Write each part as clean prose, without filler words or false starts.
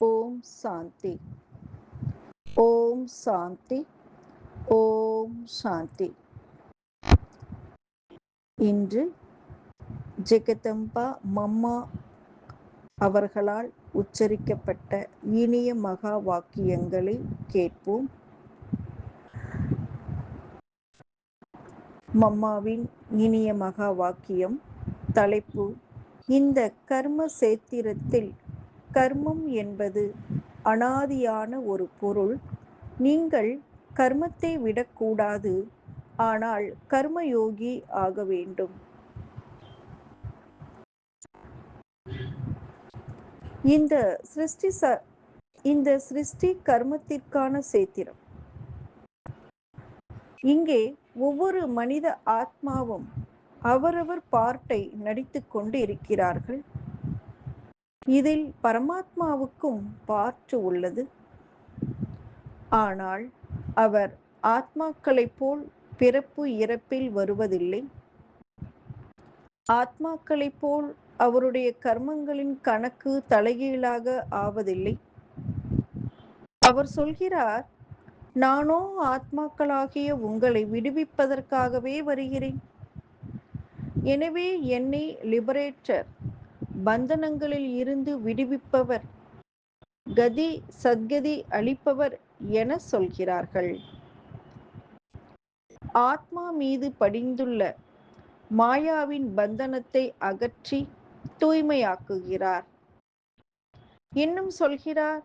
ஓம் சாந்தி. ஓம் சாந்தி. ஓம் சாந்தி. இன்று ஜெகதம்பா மம்மா அவர்களால் உச்சரிக்கப்பட்ட இனிய மகா வாக்கியங்களை கேட்போம். மம்மாவின் இனிய மகா வாக்கியம். தலைப்பு: இந்த கர்ம சேத்திரத்தில் கர்மம் என்பது அனாதியான ஒரு பொருள். நீங்கள் கர்மத்தை விடக்கூடாது, ஆனால் கர்மயோகி ஆக வேண்டும். இந்த சிருஷ்டி கர்மத்திற்கான சேத்திரம். இங்கே ஒவ்வொரு மனித ஆத்மாவும் அவரவர் பார்ட்டை நடித்துக் கொண்டு இருக்கிறார்கள். இதில் பரமாத்மாவுக்கும் பார்ட் உள்ளது. ஆனால் அவர் ஆத்மாக்களைப் போல் பிறப்பு இறப்பில் வருவதில்லை. ஆத்மாக்களைப் போல் அவருடைய கர்மங்களின் கணக்கு தலைகீழாக ஆவதில்லை. அவர் சொல்கிறார், நானோ ஆத்மாக்களாகிய உங்களை விடுவிப்பதற்காகவே வருகிறேன். எனவே என்னை லிபரேட்டர், பந்தனங்களில் இருந்து விடுவிப்பவர், கதி சத்கதி அளிப்பவர் என சொல்கிறார்கள். ஆத்மா மீது படிந்துள்ள மாயாவின் பந்தனத்தை அகற்றி தூய்மையாக்குகிறார். இன்னும் சொல்கிறார்,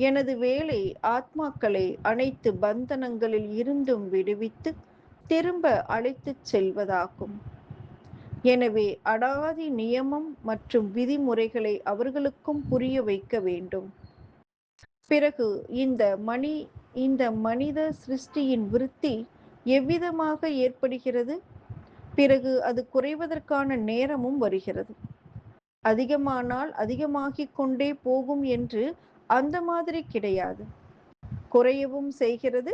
எனது வேலை ஆத்மாக்களை அனைத்து பந்தனங்களில் இருந்தும் விடுவித்து திரும்ப அழைத்துச் செல்வதாகும். எனவே அடாதி நியமம் மற்றும் விதிமுறைகளை அவர்களுக்கும் புரிய வைக்க வேண்டும். பிறகு இந்த மனித சிருஷ்டியின் விருத்தி எவ்விதமாக ஏற்படுகிறது? பிறகு அது குறைவதற்கான நேரமும் வருகிறது. அதிகமானால் அதிகமாகிக் கொண்டே போகும் என்று அந்த மாதிரி கிடையாது, குறையவும் செய்கிறது.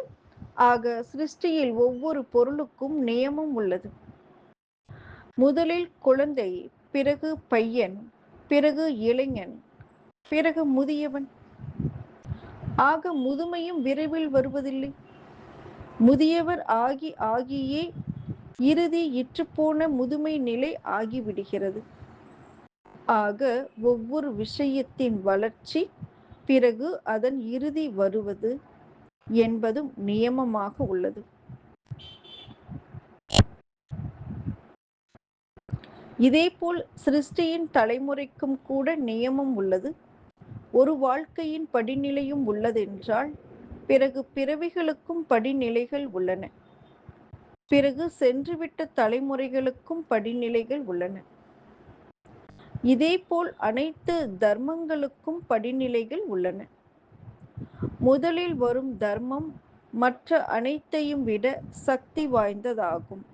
ஆக சிருஷ்டியில் ஒவ்வொரு பொருளுக்கும் நியமம் உள்ளது. முதலில் குழந்தை, பிறகு பையன், பிறகு இளைஞன், பிறகு முதியவன். ஆக முதுமையும் விரைவில் வருவதில்லை. முதியவர் ஆகியே இறுதி இற்றுப்போன முதுமை நிலை ஆகிவிடுகிறது. ஆக ஒவ்வொரு விஷயத்தின் வளர்ச்சி, பிறகு அதன் இறுதி வருவது என்பதும் நியமமாக உள்ளது. இதேபோல் சிருஷ்டியின் தலைமுறைக்கும் கூட நியமம் உள்ளது. ஒரு வாழ்க்கையின் படிநிலையும் உள்ளதென்றால், பிறகு பிறவிகளுக்கும் படிநிலைகள் உள்ளன. பிறகு சென்றுவிட்ட தலைமுறைகளுக்கும் படிநிலைகள் உள்ளன. இதேபோல் அனைத்து தர்மங்களுக்கும் படிநிலைகள் உள்ளன. முதலில் வரும் தர்மம் மற்ற அனைத்தையும் விட சக்தி வாய்ந்ததாகும்.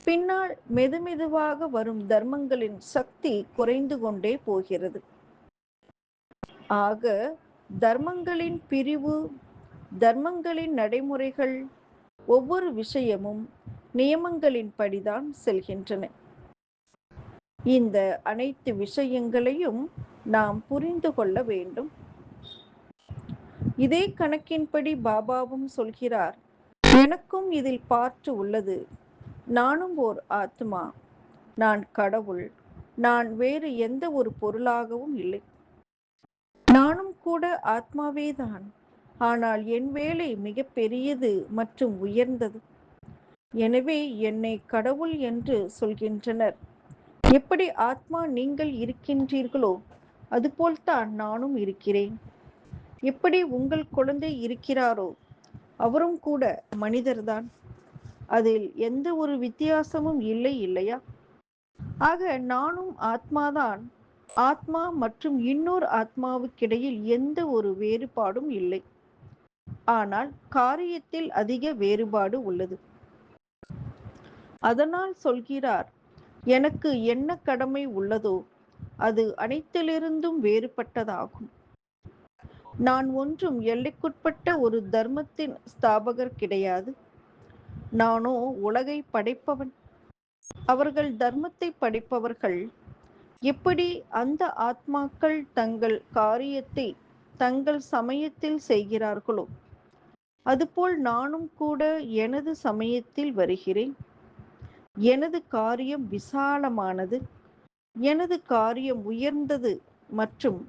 பின்னால் மெதுமெதுவாக வரும் தர்மங்களின் சக்தி குறைந்து கொண்டே போகிறது. ஆக தர்மங்களின் பிரிவு, தர்மங்களின் நடைமுறைகள், ஒவ்வொரு விஷயமும் நியமங்களின் படிதான் செல்கின்றன. இந்த அனைத்து விஷயங்களையும் நாம் புரிந்து கொள்ள வேண்டும். இதே கணக்கின்படி பாபாவும் சொல்கிறார், எனக்கும் இதில் பார்ட் உள்ளது. நானும் ஓர் ஆத்மா, நான் கடவுள், நான் வேறு எந்த ஒரு பொருளாகவும் இல்லை. நானும் கூட ஆத்மாவேதான். ஆனால் என் வேலை மிக பெரியது மற்றும் உயர்ந்தது. எனவே என்னை கடவுள் என்று சொல்கின்றனர். எப்படி ஆத்மா நீங்கள் இருக்கின்றீர்களோ அதுபோல்தான் நானும் இருக்கிறேன். எப்படி உங்கள் குழந்தை இருக்கிறாரோ அவரும் கூட மனிதர்தான். அதில் எந்த ஒரு வித்தியாசமும் இல்லை, இல்லையா? ஆக நானும் ஆத்மாதான். ஆத்மா மற்றும் இன்னொரு ஆத்மாவுக்கிடையில் எந்த ஒரு வேறுபாடும் இல்லை. ஆனால் காரியத்தில் அதிக வேறுபாடு உள்ளது. அதனால் சொல்கிறார், எனக்கு என்ன கடமை உள்ளதோ அது அனைத்திலிருந்தும் வேறுபட்டதாகும். நான் ஒன்றும் எல்லைக்குட்பட்ட ஒரு தர்மத்தின் ஸ்தாபகர் கிடையாது. நானோ உலகை படைப்பவன். அவர்கள் தர்மத்தை படைப்பவர்கள். எப்படி அந்த ஆத்மாக்கள் தங்கள் காரியத்தை தங்கள் சமயத்தில் செய்கிறார்களோ, அதுபோல் நானும் கூட எனது சமயத்தில் வருகிறேன். எனது காரியம் விசாலமானது, எனது காரியம் உயர்ந்தது மற்றும்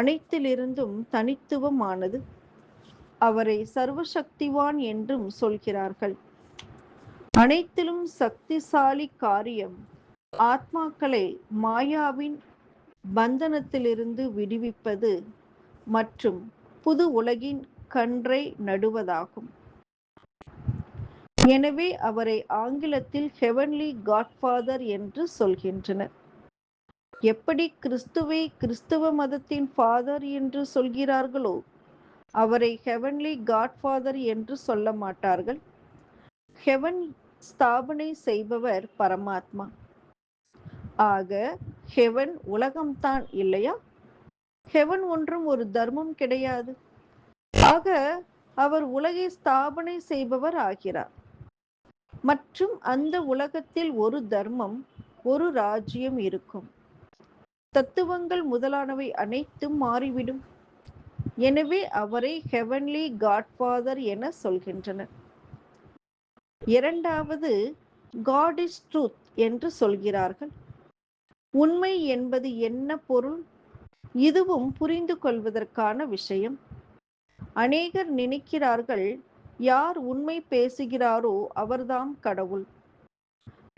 அனைத்திலிருந்தும் தனித்துவமானது. அவரை சர்வசக்திவான் என்றும் சொல்கிறார்கள். அனைத்திலும் சக்திசாலி காரியம் ஆத்மாக்களை மாயாவின் பந்தனத்திலிருந்து விடுவிப்பது மற்றும் புது உலகின் கன்றை நடுவதாகும். எனவே அவரை ஆங்கிலத்தில் ஹெவன்லி காட்ஃபாதர் என்று சொல்கின்றனர். எப்படி கிறிஸ்துவை கிறிஸ்துவ மதத்தின் ஃபாதர் என்று சொல்கிறார்களோ, அவரை ஹெவன்லி காட்ஃபாதர் என்று சொல்ல மாட்டார்கள். ஹெவன் ஸ்தாபனை செய்பவர் பரமாத்மா. ஆக ஹெவன் உலகம்தான் இல்லையா? ஹெவன் ஒன்றும் ஒரு தர்மம் கிடையாது. ஆக அவர் உலகை ஸ்தாபனை செய்பவர் ஆகிறார். மற்றும் அந்த உலகத்தில் ஒரு தர்மம், ஒரு ராஜ்யம் இருக்கும். தத்துவங்கள் முதலானவை அனைத்தும் மாறிவிடும். எனவே அவரை ஹெவன்லி காட்ஃபாதர் என சொல்கின்றனர். இரண்டாவது, காட் இஸ் ட்ரூத் என்று சொல்கிறார்கள். உண்மை என்பது என்ன பொருள்? இதுவும் புரிந்து கொள்வதற்கான விஷயம். அநேகர் நினைக்கிறார்கள், யார் உண்மை பேசுகிறாரோ அவர்தாம் கடவுள்.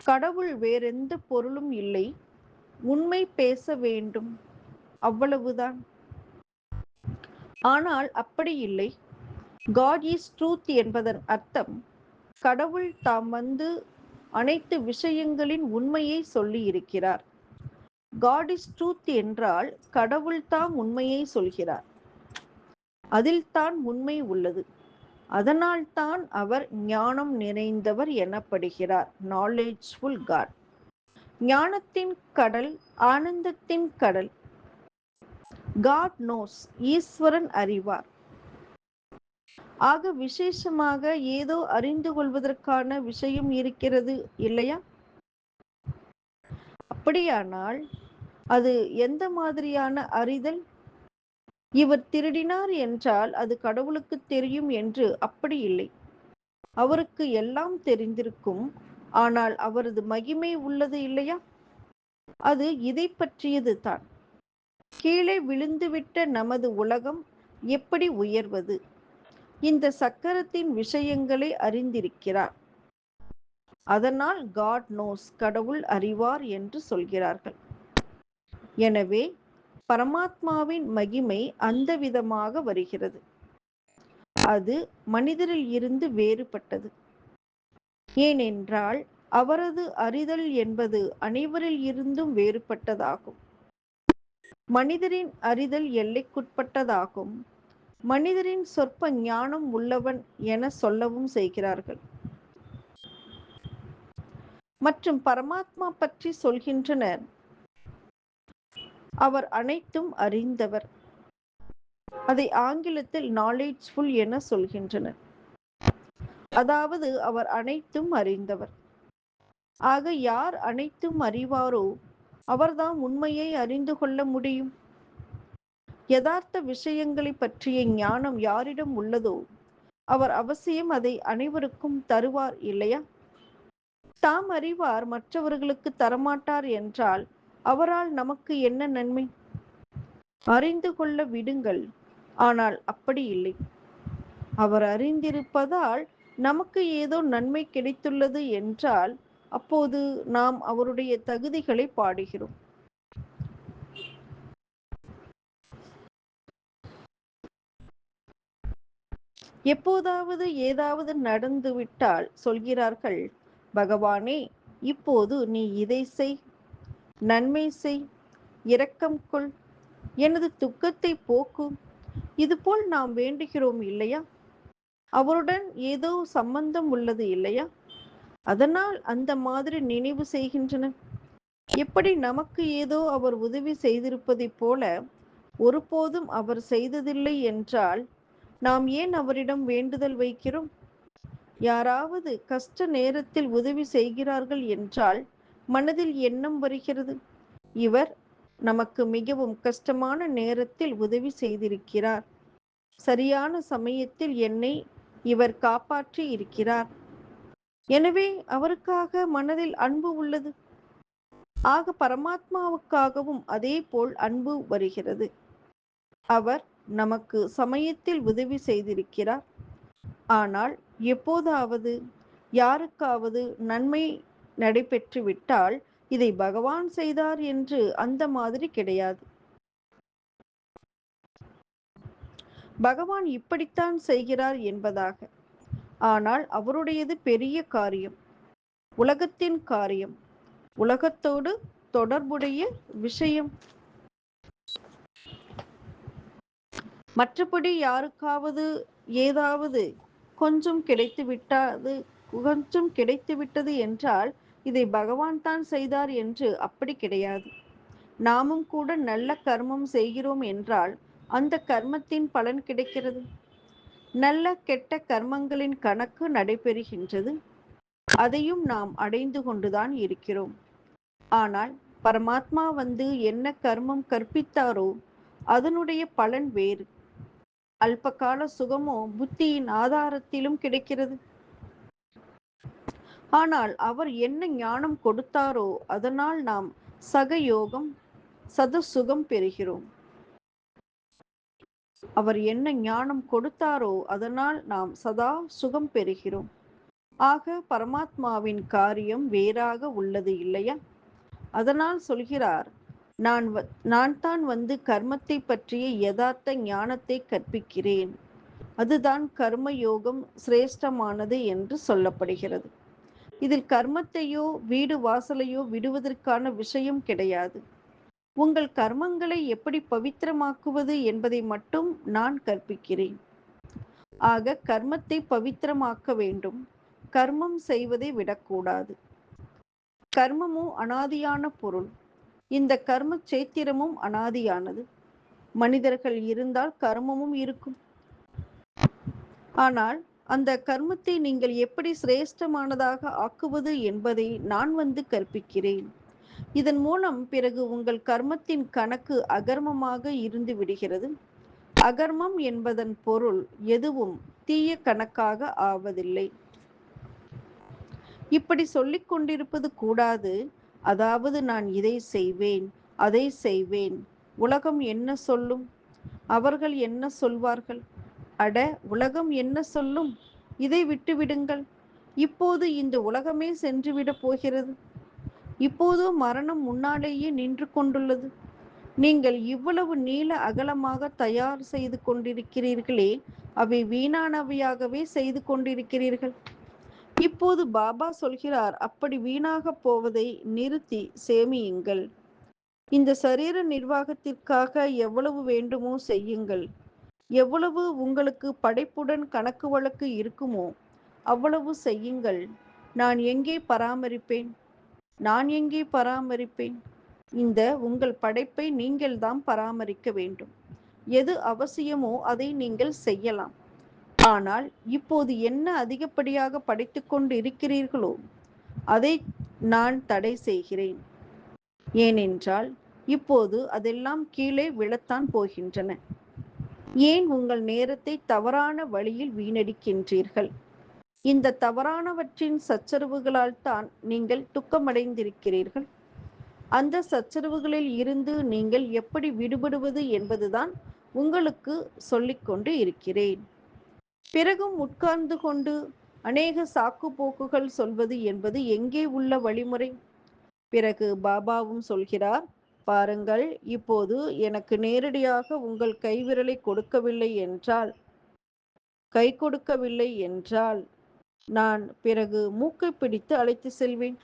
கடவுள் வேறெந்த பொருளும் இல்லை, உண்மை பேச வேண்டும், அவ்வளவுதான். ஆனால் அப்படி இல்லை. காட் இஸ் ட்ரூத் என்பதன் அர்த்தம், கடவுள் தாம் வந்து அனைத்து விஷயங்களின் உண்மையை சொல்லி இருக்கிறார். காட் இஸ் ட்ரூத் என்றால் கடவுள் தாம் உண்மையை சொல்கிறார். அதில் தான் உண்மை உள்ளது. அதனால் தான் அவர் ஞானம் நிறைந்தவர் எனப்படுகிறார், நாலேஜ்ஃபுல் காட். ஞானத்தின் கடல், ஆனந்தத்தின் கடல். காட் நோஸ், ஈஸ்வரன் அறிவார். ஆக விசேஷமாக ஏதோ அறிந்து கொள்வதற்கான விஷயம் இருக்கிறது இல்லையா? அப்படியானால் அது எந்த மாதிரியான அறிதல்? இவர் திருடினார் என்றால் அது கடவுளுக்கு தெரியும் என்று அப்படி இல்லை. அவருக்கு எல்லாம் தெரிந்திருக்கும். ஆனால் அவரது மகிமை உள்ளது இல்லையா? அது இதை பற்றியது தான். கீழே விழுந்துவிட்ட நமது உலகம் எப்படி உயர்வது? இந்த சக்கரத்தின் விஷயங்களை அறிந்திருக்கிறார். அதனால் காட் நோஸ், கடவுள் அறிவார் என்று சொல்கிறார்கள். எனவே பரமாத்மாவின் மகிமை அந்த விதமாக வருகிறது. அது மனிதரில் இருந்து வேறுபட்டது. ஏனென்றால் அவரது அறிதல் என்பது அனைவரில் இருந்தும் வேறுபட்டதாகும். மனிதரின் அறிதல் எல்லைக்குட்பட்டதாகும். மனிதரின் சொற்ப ஞானம் உள்ளவன் என சொல்லவும் செய்கிறார்கள். மற்றும் பரமாத்மா பற்றி சொல்கின்றனர், அவர் அனைத்தும் அறிந்தவர். அதை ஆங்கிலத்தில் நாலேஜ்ஃபுல் என சொல்கின்றனர். அதாவது அவர் அனைத்தும் அறிந்தவர். ஆக யார் அனைத்தும் அறிவாரோ அவர்தான் உண்மையை அறிந்து கொள்ள முடியும். யதார்த்த விஷயங்களை பற்றிய ஞானம் யாரிடம் உள்ளதோ அவர் அவசியம் அதை அனைவருக்கும் தருவார் இல்லையா? தாம் அறிவார், மற்றவர்களுக்கு தரமாட்டார் என்றால் அவரால் நமக்கு என்ன நன்மை? அறிந்து கொள்ள விடுங்கள். ஆனால் அப்படி இல்லை. அவர் அறிந்திருப்பதால் நமக்கு ஏதோ நன்மை கிடைத்துள்ளது என்றால் அப்போது நாம் அவருடைய தகுதிகளை பாடுகிறோம். எப்போதாவது ஏதாவது நடந்துவிட்டால் சொல்கிறார்கள், பகவானே, இப்போது நீ இதை செய், நன்மை செய், இரக்கம் கொள், எனது துக்கத்தை போக்கு. இதுபோல் நாம் வேண்டுகிறோம் இல்லையா? அவருடன் ஏதோ சம்பந்தம் உள்ளது இல்லையா? அதனால் அந்த மாதிரி நினைவு செய்கின்றன. எப்படி நமக்கு ஏதோ அவர் உதவி செய்திருப்பதைப் போல ஒருபோதும் அவர் செய்ததில்லை என்றால் நாம் ஏன் அவரிடம் வேண்டுதல் வைக்கிறோம்? யாராவது கஷ்ட நேரத்தில் உதவி செய்கிறார்கள் என்றால் மனதில் எண்ணம் வருகிறது, இவர் நமக்கு மிகவும் கஷ்டமான நேரத்தில் உதவி செய்திருக்கிறார். சரியான சமயத்தில் என்னை இவர் காப்பாற்றி இருக்கிறார். எனவே அவருக்காக மனதில் அன்பு உள்ளது. ஆக பரமாத்மாவுக்காகவும் அதே போல் அன்பு வருகிறது. அவர் நமக்கு சமயத்தில் உதவி செய்திருக்கிறார். ஆனால் எப்போதாவது யாருக்காவது நன்மை நடைபெற்றுவிட்டால் இதை பகவான் செய்தார் என்று அந்த மாதிரி கிடையாது. பகவான் இப்படித்தான் செய்கிறார் என்பதாக. ஆனால் அவருடையது பெரிய காரியம், உலகத்தின் காரியம், உலகத்தோடு தொடர்புடைய விஷயம். மற்றபடி யாருக்காவது ஏதாவது கொஞ்சம் கிடைத்துவிட்டது என்றால் இதை பகவான் தான் செய்தார் என்று அப்படி கிடையாது. நாமும் கூட நல்ல கர்மம் செய்கிறோம் என்றால் அந்த கர்மத்தின் பலன் கிடைக்கிறது. நல்ல கெட்ட கர்மங்களின் கணக்கு நடைபெறுகின்றது. அதையும் நாம் அடைந்து கொண்டுதான் இருக்கிறோம். ஆனால் பரமாத்மா என்ன கர்மம் கற்பித்தாரோ அதனுடைய பலன் வேறு. அல்பகால சுகமோ புத்தியின் ஆதாரத்திலும் கிடைக்கிறது. ஆனால் அவர் என்ன ஞானம் கொடுத்தாரோ அதனால் நாம் சகயோகம் சதசுகம் பெறுகிறோம். அவர் என்ன ஞானம் கொடுத்தாரோ அதனால் நாம் சதா சுகம் பெறுகிறோம். ஆக பரமாத்மாவின் காரியம் வேறாக உள்ளது இல்லையா? அதனால் சொல்கிறார், நான் தான் கர்மத்தை பற்றிய யதார்த்த ஞானத்தை கற்பிக்கிறேன். அதுதான் கர்மயோகம் சிரேஷ்டமானது என்று சொல்லப்படுகிறது. இதில் கர்மத்தையோ வீடு வாசலையோ விடுவதற்கான விஷயம் கிடையாது. உங்கள் கர்மங்களை எப்படி பவித்திரமாக்குவது என்பதை மட்டும் நான் கற்பிக்கிறேன். ஆக கர்மத்தை பவித்திரமாக்க வேண்டும். கர்மம் செய்வதை விடக்கூடாது. கர்மமும் அனாதியான பொருள். இந்த கர்ம சேத்திரமும் அனாதியானது. மனிதர்கள் இருந்தால் கர்மமும் இருக்கும். ஆனால் அந்த கர்மத்தை நீங்கள் எப்படி சிரேஷ்டமானதாக ஆக்குவது என்பதை நான் கற்பிக்கிறேன். இதன் மூலம் பிறகு உங்கள் கர்மத்தின் கணக்கு அகர்மமாக இருந்து விடுகிறது. அகர்மம் என்பதன் பொருள் எதுவும் தீய கணக்காக ஆவதில்லை. இப்படி சொல்லிக் கொண்டிருப்பது கூடாது. அதாவது நான் இதை செய்வேன், அதை செய்வேன், உலகம் என்ன சொல்லும், அவர்கள் என்ன சொல்வார்கள், அட உலகம் என்ன சொல்லும், இதை விட்டுவிடுங்கள். இப்போது இந்த உலகமே சென்றுவிடப் போகிறது. இப்போது மரணம் முன்னாலேயே நின்று கொண்டுள்ளது. நீங்கள் இவ்வளவு நீள அகலமாக தயார் செய்து கொண்டிருக்கிறீர்களே, அவை வீணானவையாகவே செய்து கொண்டிருக்கிறீர்கள். இப்போது பாபா சொல்கிறார், அப்படி வீணாக போவதை நிறுத்தி சேமியுங்கள். இந்த சரீர நிர்வாகத்திற்காக எவ்வளவு வேண்டுமோ செய்யுங்கள். எவ்வளவு உங்களுக்கு படைப்புடன் கணக்கு வழக்கு இருக்குமோ அவ்வளவு செய்யுங்கள். நான் எங்கே பராமரிப்பேன், நான் எங்கே பராமரிப்பேன்? இந்த உங்கள் படைப்பை நீங்கள் தான் பராமரிக்க வேண்டும். எது அவசியமோ அதை நீங்கள் செய்யலாம். ஆனால் இப்போது என்ன அதிகப்படியாக படைத்து கொண்டு இருக்கிறீர்களோ அதை நான் தடை செய்கிறேன். ஏனென்றால் இப்போது அதெல்லாம் கீழே விழத்தான் போகின்றன. ஏன் உங்கள் நேரத்தை தவறான வழியில் வீணடிக்கின்றீர்கள்? இந்த தவறானவற்றின் சச்சரவுகளால் தான் நீங்கள் துக்கமடைந்திருக்கிறீர்கள். அந்த சச்சரவுகளில் இருந்து நீங்கள் எப்படி விடுபடுவது என்பதுதான் உங்களுக்கு சொல்லிக்கொண்டு இருக்கிறேன். பிறகும் உட்கார்ந்து கொண்டு அநேக சாக்கு போக்குகள் சொல்வது என்பது எங்கே உள்ள வழிமுறை? பிறகு பாபாவும் சொல்கிறார், பாருங்கள், இப்போது எனக்கு நேரடியாக உங்கள் கைவிரலை கை கொடுக்கவில்லை என்றால் நான் பிறகு மூக்கை பிடித்து அழைத்து செல்வேன்.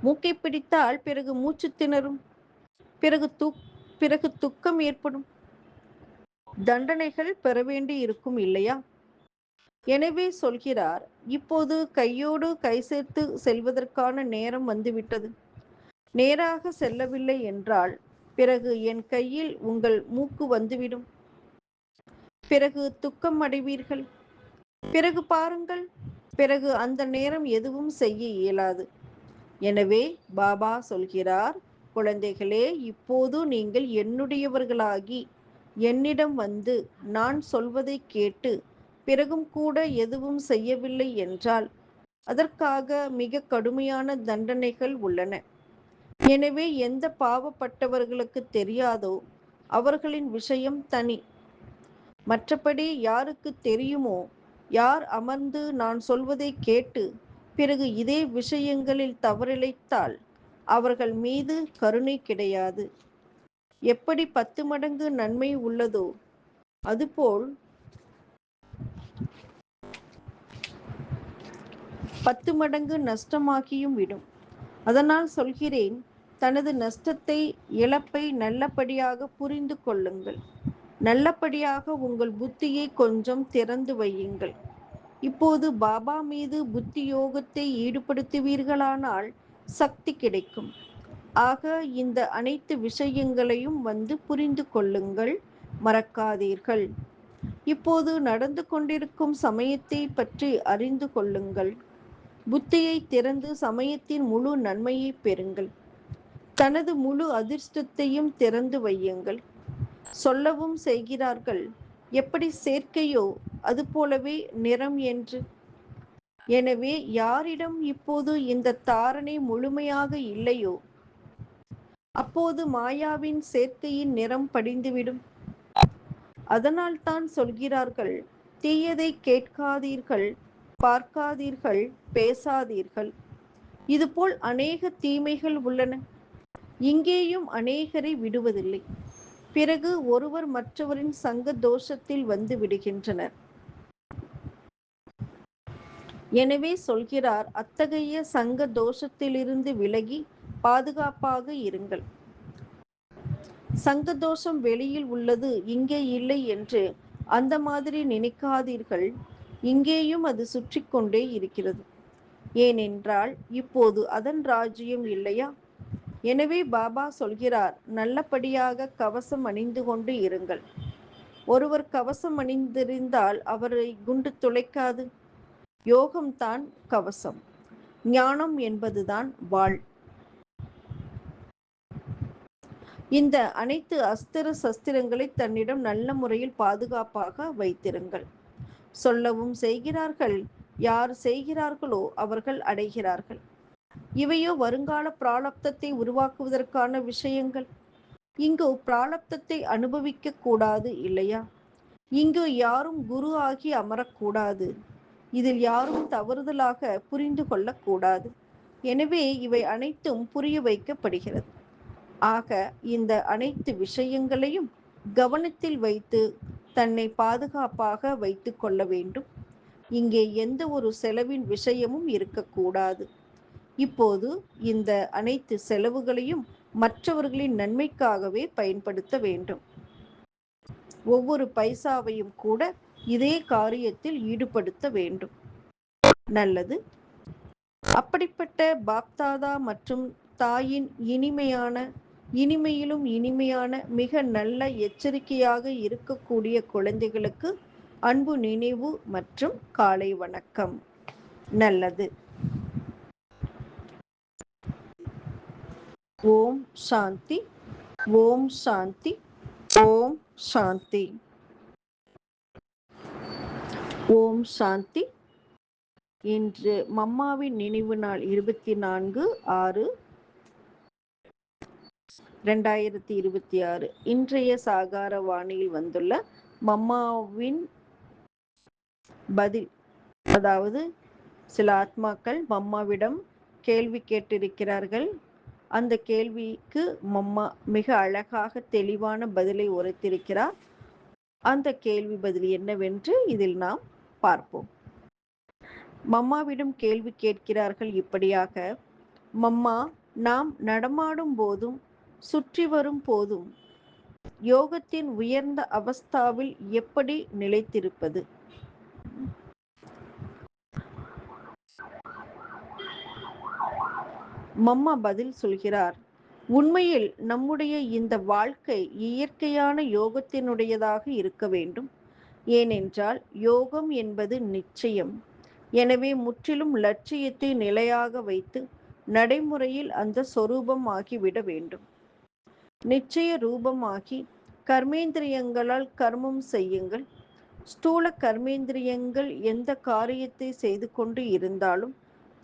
மூக்கை பிடித்தால் பிறகு மூச்சு திணறும். பிறகு துக்கம் ஏற்படும். தண்டனைகள் பெற வேண்டி இருக்கும் இல்லையா? எனவே சொல்கிறார், இப்போது கையோடு கை சேர்த்து செல்வதற்கான நேரம் வந்துவிட்டது. நேராக செல்லவில்லை என்றால் பிறகு என் கையில் உங்கள் மூக்கு வந்துவிடும். பிறகு துக்கம் அடைவீர்கள். பிறகு பாருங்கள், பிறகு அந்த நேரம் எதுவும் செய்ய இயலாது. எனவே பாபா சொல்கிறார், குழந்தைகளே, இப்போது நீங்கள் என்னுடையவர்களாகி என்னிடம் வந்து நான் சொல்வதைக் கேட்டு பிறகும் கூட எதுவும் செய்யவில்லை என்றால் அதற்காக மிக கடுமையான தண்டனைகள் உள்ளன. எனவே எந்த பாவப்பட்டவர்களுக்கு தெரியாதோ அவர்களின் விஷயம் தனி. மற்றபடி யாருக்கு தெரியுமோ, யார் அமர்ந்து நான் சொல்வதை கேட்டு பிறகு இதே விஷயங்களில் தவறிழைத்தால் அவர்கள் மீது கருணை கிடையாது. எப்படி 10 மடங்கு நன்மை உள்ளதோ அதுபோல் 10 மடங்கு நஷ்டமாகியும் விடும். அதனால் சொல்கிறேன், தனது நஷ்டத்தை இழப்பை நல்லபடியாக புரிந்து கொள்ளுங்கள். நல்லபடியாக உங்கள் புத்தியை கொஞ்சம் திறந்து வையுங்கள். இப்போது பாபா மீது புத்தி யோகத்தை ஈடுபடுத்துவீர்களானால் சக்தி கிடைக்கும். ஆக இந்த அனைத்து விஷயங்களையும் வந்து புரிந்து கொள்ளுங்கள், மறக்காதீர்கள். இப்போது நடந்து கொண்டிருக்கும் சமயத்தை பற்றி அறிந்து கொள்ளுங்கள். புத்தியை திறந்து சமயத்தின் முழு நன்மையை பெறுங்கள். தனது முழு அதிர்ஷ்டத்தையும் திறந்து வையுங்கள். சொல்லவும் செய்கிறார்கள், எப்படி சேர்க்கையோ அதுபோலவே நிறம் என்று. எனவே யாரிடம் இப்போது இந்த தாரணை முழுமையாக இல்லையோ அப்போது மாயாவின் சேர்க்கையின் நிறம் படிந்துவிடும். அதனால்தான் சொல்கிறார்கள், தீயதை கேட்காதீர்கள், பார்க்காதீர்கள், பேசாதீர்கள். இதுபோல் அநேக தீமைகள் உள்ளன. இங்கேயும் அநேகரை விடுவதில்லை. பிறகு ஒருவர் மற்றவரின் சங்க தோஷத்தில் வந்து விடுகின்றனர். எனவே சொல்கிறார், அத்தகைய சங்க தோஷத்திலிருந்து விலகி பாதுகாப்பாக இருங்கள். சங்க தோஷம் வெளியில் உள்ளது, இங்கே இல்லை என்று அந்த மாதிரி நினைக்காதீர்கள். இங்கேயும் அது சுற்றி கொண்டே இருக்கிறது. ஏனென்றால் இப்போது அதன் ராஜ்யம் இல்லையா? எனவே பாபா சொல்கிறார், நல்லபடியாக கவசம் அணிந்து கொண்டு இருங்கள். ஒருவர் கவசம் அணிந்திருந்தால் அவரை குண்டு துளைக்காது. யோகம்தான் கவசம், ஞானம் என்பதுதான் வாள். இந்த அனைத்து அஸ்திர சஸ்திரங்களை தன்னிடம் நல்ல முறையில் பாதுகாப்பாக வைத்திருங்கள். சொல்லவும் செய்கிறார்கள், யார் செய்கிறார்களோ அவர்கள் அடைகிறார்கள். இவையோ வருங்கால பிராரப்தத்தை உருவாக்குவதற்கான விஷயங்கள். இங்கு பிராரப்தத்தை அனுபவிக்க கூடாது இல்லையா? இங்கு யாரும் குரு ஆகி அமரக்கூடாது. இதில் யாரும் தவறுதலாக புரிந்து கொள்ளக்கூடாது. எனவே இவை அனைத்தும் புரிய வைக்கப்படுகிறது. ஆக இந்த அனைத்து விஷயங்களையும் கவனத்தில் வைத்து தன்னை பாதுகாப்பாக வைத்து கொள்ள வேண்டும். இங்கே எந்த ஒரு செலவின் விஷயமும் இருக்கக்கூடாது. இப்போது இந்த அனைத்து செலவுகளையும் மற்றவர்களின் நன்மைக்காகவே பயன்படுத்த வேண்டும். ஒவ்வொரு பைசாவையும் கூட இதே காரியத்தில் ஈடுபடுத்த வேண்டும். நல்லது. அப்படிப்பட்ட பாப்தாதா மற்றும் தாயின் இனிமையிலும் இனிமையான மிக நல்ல எச்சரிக்கையாக இருக்கக்கூடிய குழந்தைகளுக்கு அன்பு நினைவு மற்றும் காலை வணக்கம். நல்லது. ஓம் சாந்தி, ஓம் சாந்தி, ஓம் சாந்தி, ஓம் சாந்தி. இன்று மம்மாவின் நினைவு நாள் 24/6/2026. இன்றைய சாகார வாணியில் வந்துள்ள மம்மாவின் பதில். அதாவது சில ஆத்மாக்கள் மம்மாவிடம் கேள்வி கேட்டிருக்கிறார்கள். அந்த கேள்விக்கு மம்மா மிக அழகாக தெளிவான பதிலை உரைத்திருக்கிறார். அந்த கேள்வி பதில் என்னவென்று இதில் நாம் பார்ப்போம். மம்மாவிடம் கேள்வி கேட்கிறார்கள் இப்படியாக, மம்மா, நாம் நடமாடும் போதும் சுற்றி வரும் போதும் யோகத்தின் உயர்ந்த அவஸ்தாவில் எப்படி நிலைத்திருப்பது? மம்மா பதில் சொல்கிறார், உண்மையில் நம்முடைய இந்த வாழ்க்கை இயற்கையான யோகத்தினுடையதாக இருக்க வேண்டும். ஏனென்றால் யோகம் என்பது நிச்சயம். எனவே முற்றிலும் லட்சியத்தை நிலையாக வைத்து நடைமுறையில் அந்த சொரூபமாகிவிட வேண்டும். நிச்சய ரூபமாகி கர்மேந்திரியங்களால் கர்மம் செய்யுங்கள். ஸ்தூல கர்மேந்திரியங்கள் எந்த காரியத்தை செய்து கொண்டு இருந்தாலும்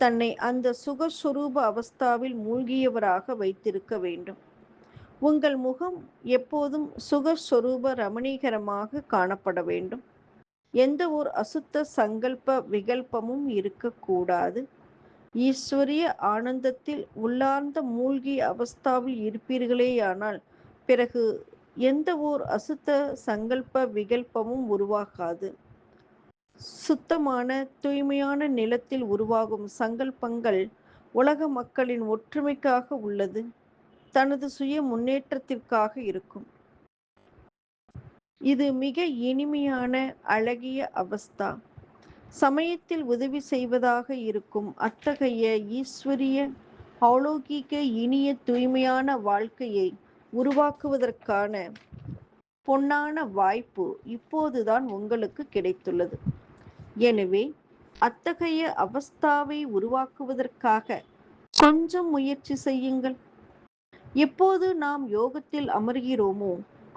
தன்னை அந்த சுகஸ்வரூப அவஸ்தாவில் மூழ்கியவராக வைத்திருக்க வேண்டும். உங்கள் முகம் எப்போதும் சுகஸ்வரூப ரமணீகரமாக காணப்பட வேண்டும். எந்த ஒரு அசுத்த சங்கல்ப விகல்பமும் இருக்கக்கூடாது. ஈஸ்வரிய ஆனந்தத்தில் உள்ளார்ந்த மூழ்கிய அவஸ்தாவில் இருப்பீர்களேயானால் பிறகு எந்த ஓர் அசுத்த சங்கல்ப விகல்பமும் உருவாகாது. சுத்தமான தூய்மையான நிலத்தில் உருவாகும் சங்கல்பங்கள் உலக மக்களின் ஒற்றுமைக்காக உள்ளது, தனது சுய முன்னேற்றத்திற்காக இருக்கும். இது மிக இனிமையான அழகிய அவஸ்தா. சமயத்தில் உதவி செய்வதாக இருக்கும் அத்தகைய ஈஸ்வரிய அலௌகிக இனிய தூய்மையான வாழ்க்கையை உருவாக்குவதற்கான பொன்னான வாய்ப்பு இப்போதுதான் உங்களுக்கு கிடைத்துள்ளது. எனவே அத்தகைய அவஸ்தாவை உருவாக்குவதற்காக கொஞ்சம் முயற்சி செய்யுங்கள். எப்போது நாம் யோகத்தில் அமர்கிறோமோ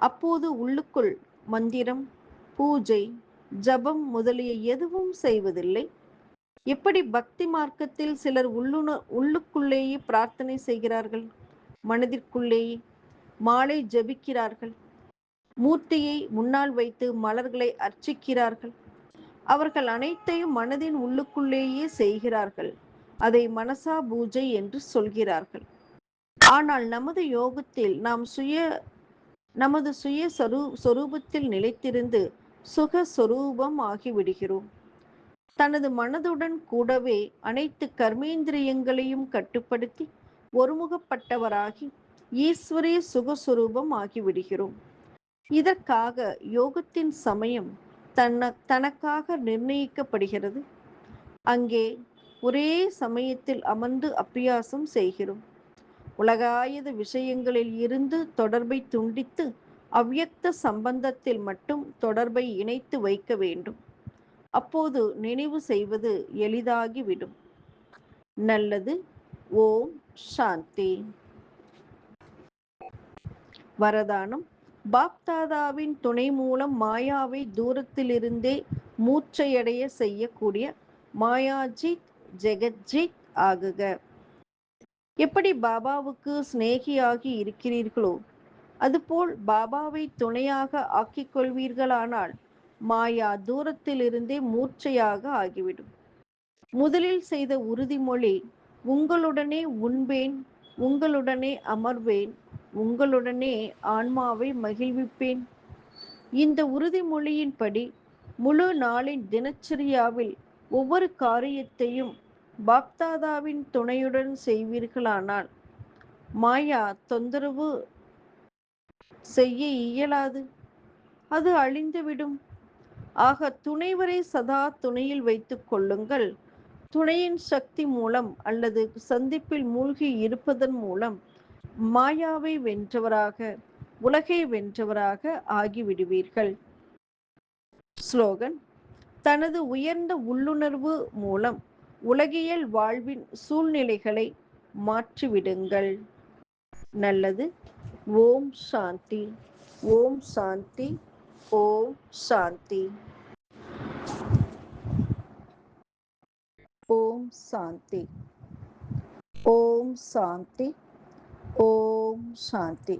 அப்போது உள்ளுக்குள் மந்திரம், பூஜை, ஜபம் முதலிய எதுவும் செய்வதில்லை. எப்படி பக்தி மார்க்கத்தில் சிலர் உள்ளுக்குள்ளேயே பிரார்த்தனை செய்கிறார்கள், மனதிற்குள்ளேயே மாலை ஜபிக்கிறார்கள், மூர்த்தியை முன்னால் வைத்து மலர்களை அர்ச்சிக்கிறார்கள். அவர்கள் அனைத்தையும் மனதின் உள்ளுக்குள்ளேயே செய்கிறார்கள். அதை மனசா பூஜை என்று சொல்கிறார்கள். ஆனால் நமது யோகத்தில் நாம் நமது சுய சொரூபத்தில் நிலைத்திருந்து சுகஸ்வரூபம் ஆகிவிடுகிறோம். தனது மனதுடன் கூடவே அனைத்து கர்மேந்திரியங்களையும் கட்டுப்படுத்தி ஒருமுகப்பட்டவராகி ஈஸ்வரிய சுகஸ்வரூபம் ஆகிவிடுகிறோம். இதற்காக யோகத்தின் சமயம் தனக்காக நிர்ணயிக்கப்படுகிறது. அங்கே ஒரே சமயத்தில் அமர்ந்து அபியாசம் செய்கிறோம். உலகாயத விஷயங்களில் இருந்து தொடர்பை துண்டித்து அவ்யக்த சம்பந்தத்தில் மட்டும் தொடர்பை இணைத்து வைக்க வேண்டும். அப்போது நினைவு செய்வது எளிதாகிவிடும். நல்லது. ஓம் சாந்தி. வரதானம். பாப்தாதாவின் துணை மூலம் மாயாவை தூரத்திலிருந்தே மூச்சையடைய செய்யக்கூடிய மாயாஜித் ஜெகஜித் ஆகுக. எப்படி பாபாவுக்கு சிநேகியாகி இருக்கிறீர்களோ அதுபோல் பாபாவை துணையாக ஆக்கிக் கொள்வீர்களானால் மாயா தூரத்திலிருந்தே மூர்ச்சையாக ஆகிவிடும். முதலில் செய்த உறுதிமொழி உங்களுடனே உண்பேன், உங்களுடனே அமர்வேன், உங்களுடனே ஆன்மாவை மகிழ்விப்பேன். இந்த உறுதிமொழியின்படி முழு நாளின் தினச்சரியாவில் ஒவ்வொரு காரியத்தையும் பாப்தாதாவின் துணையுடன் செய்வீர்களானால் மாயா தொந்தரவு செய்ய இயலாது, அது அழிந்துவிடும். ஆக துணைவரை சதா துணையில் வைத்துக் கொள்ளுங்கள். துணையின் சக்தி மூலம் அல்லது சந்திப்பில் மூழ்கி இருப்பதன் மூலம் மாயாவை வென்றவராக, உலகை வென்றவராக ஆகிவிடுவீர்கள். ஸ்லோகன். தனது உயர்ந்த உள்ளுணர்வு மூலம் உலகியல் வாழ்வின் சூழ்நிலைகளை மாற்றிவிடுங்கள். நல்லது. ஓம் சாந்தி. ஓம் சாந்தி. ஓம் சாந்தி. ஓம் சாந்தி. ஓம் சாந்தி. ஓம் சாந்தி.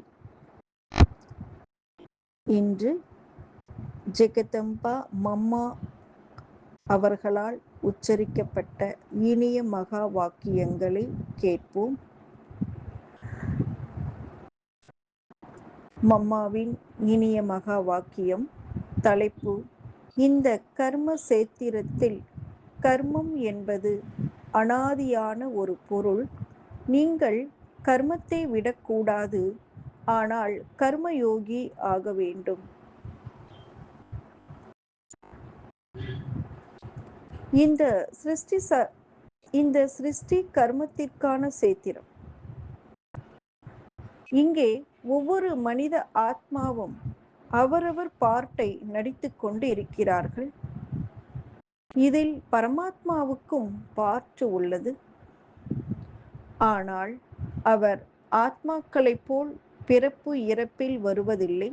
இன்று ஜெகதம்பா மம்மா அவர்களால் உச்சரிக்கப்பட்ட இனிய மகா வாக்கியங்களை கேட்போம். மம்மாவின் இனிய மகா வாக்கியம். தலைப்பு: இந்த கர்ம சேத்திரத்தில் கர்மம் என்பது அனாதியான ஒரு பொருள். நீங்கள் கர்மத்தை விடக்கூடாது, ஆனால் கர்மயோகி ஆக வேண்டும். இந்த சிருஷ்டி கர்மத்திற்கான சேத்திரம். இங்கே ஒவ்வொரு மனித ஆத்மாவும் அவரவர் பார்ட்டை நடித்துக் கொண்டு இருக்கிறார்கள். இதில் பரமாத்மாவுக்கும் பார்ட் உள்ளது. ஆனால் அவர் ஆத்மாக்களைப் போல் பிறப்பு இறப்பில் வருவதில்லை.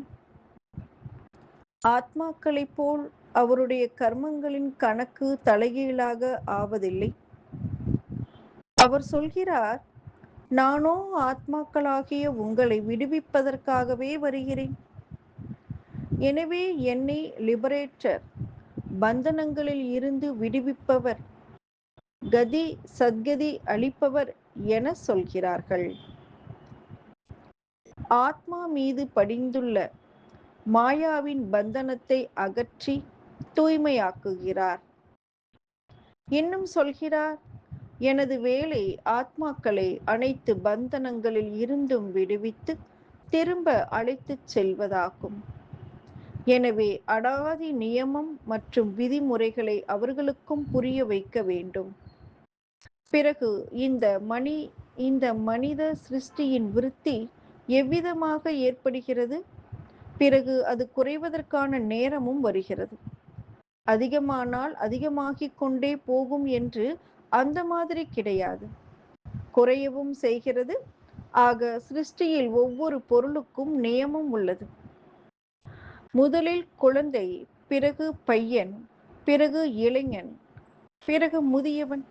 ஆத்மாக்களைப் போல் அவருடைய கர்மங்களின் கணக்கு தலைகீழாக ஆவதில்லை. அவர் சொல்கிறார், நானோ ஆத்மாக்களாகிய உங்களை விடுவிப்பதற்காகவே வருகிறேன். எனவே என்னை லிபரேட்டர், பந்தனங்களில் இருந்து விடுவிப்பவர், கதி சத்கதி அளிப்பவர் என சொல்கிறார்கள். ஆத்மா மீது படிந்துள்ள மாயாவின் பந்தனத்தை அகற்றி தூய்மையாக்குகிறார். இன்னும் சொல்கிறார், எனது வேலை ஆத்மாக்களை அனைத்து பந்தனங்களில் இருந்தும் விடுவித்து திரும்ப அழைத்துச் செல்வதாகும். எனவே அடாதி நியமம் மற்றும் விதிமுறைகளை அவர்களுக்கும் புரிய வைக்க வேண்டும். பிறகு இந்த மனித சிருஷ்டியின் விருத்தி எவ்விதமாக ஏற்படுகிறது? பிறகு அது குறைவதற்கான நேரமும் வருகிறது. அதிகமானால் அதிகமாகிக் கொண்டே போகும் என்று அந்த மாதிரி கிடையாது. குறையவும் செய்கிறது. ஆக சிருஷ்டியில் ஒவ்வொரு பொருளுக்கும் நியமம் உள்ளது. முதலில் குழந்தை, பிறகு பையன், பிறகு இளைஞன், பிறகு முதியவன்.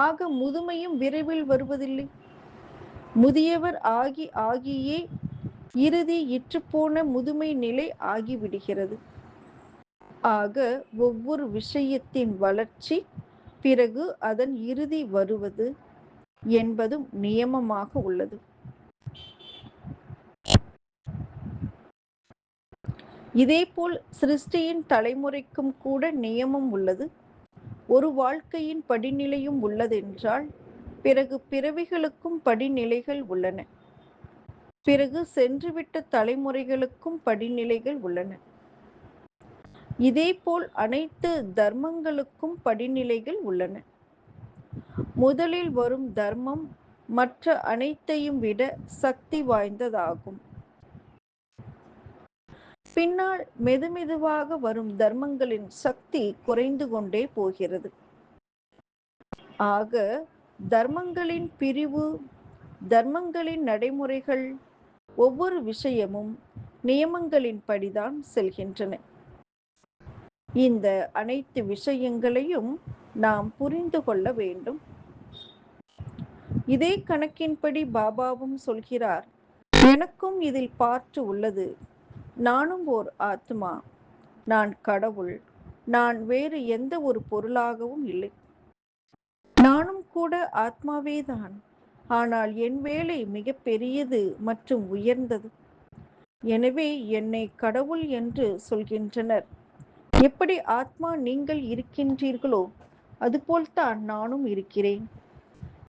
ஆக முதுமையும் விரைவில் வருவதில்லை. முதியவர் ஆகியே இறுதி இற்றுப்போன முதுமை நிலை ஆகிவிடுகிறது. ஆக ஒவ்வொரு விஷயத்தின் வளர்ச்சி, பிறகு அதன் இறுதி வருவது என்பதும் நியமமாக உள்ளது. இதேபோல் சிருஷ்டியின் தலைமுறைக்கும் கூட நியமம் உள்ளது. ஒரு வாழ்க்கையின் படிநிலையும் உள்ளதென்றால், பிறகு பிறவிகளுக்கும் படிநிலைகள் உள்ளன. பிறகு சென்றுவிட்ட தலைமுறைகளுக்கும் படிநிலைகள் உள்ளன. இதேபோல் அனைத்து தர்மங்களுக்கும் படிநிலைகள் உள்ளன. முதலில் வரும் தர்மம் மற்ற அனைத்தையும் விட சக்தி வாய்ந்ததாகும். பின்னால் மெதுமெதுவாக வரும் தர்மங்களின் சக்தி குறைந்து கொண்டே போகிறது. ஆக தர்மங்களின் பிரிவு, தர்மங்களின் நடைமுறைகள், ஒவ்வொரு விஷயமும் நியமங்களின் படிதான் செல்கின்றன. இந்த அனைத்து விஷயங்களையும் நாம் புரிந்து கொள்ள வேண்டும். இதே கணக்கின்படி பாபாவும் சொல்கிறார், எனக்கும் இதில் பாற்று உள்ளது. நானும் ஓர் ஆத்மா. நான் கடவுள். நான் வேறு எந்த ஒரு பொருளாகவும் இல்லை. நானும் கூட ஆத்மாவேதான். ஆனால் என் வேலை மிக பெரியது மற்றும் உயர்ந்தது. எனவே என்னை கடவுள் என்று சொல்கின்றனர். எப்படி ஆத்மா நீங்கள் இருக்கின்றீர்களோ அதுபோல்தான் நானும் இருக்கிறேன்.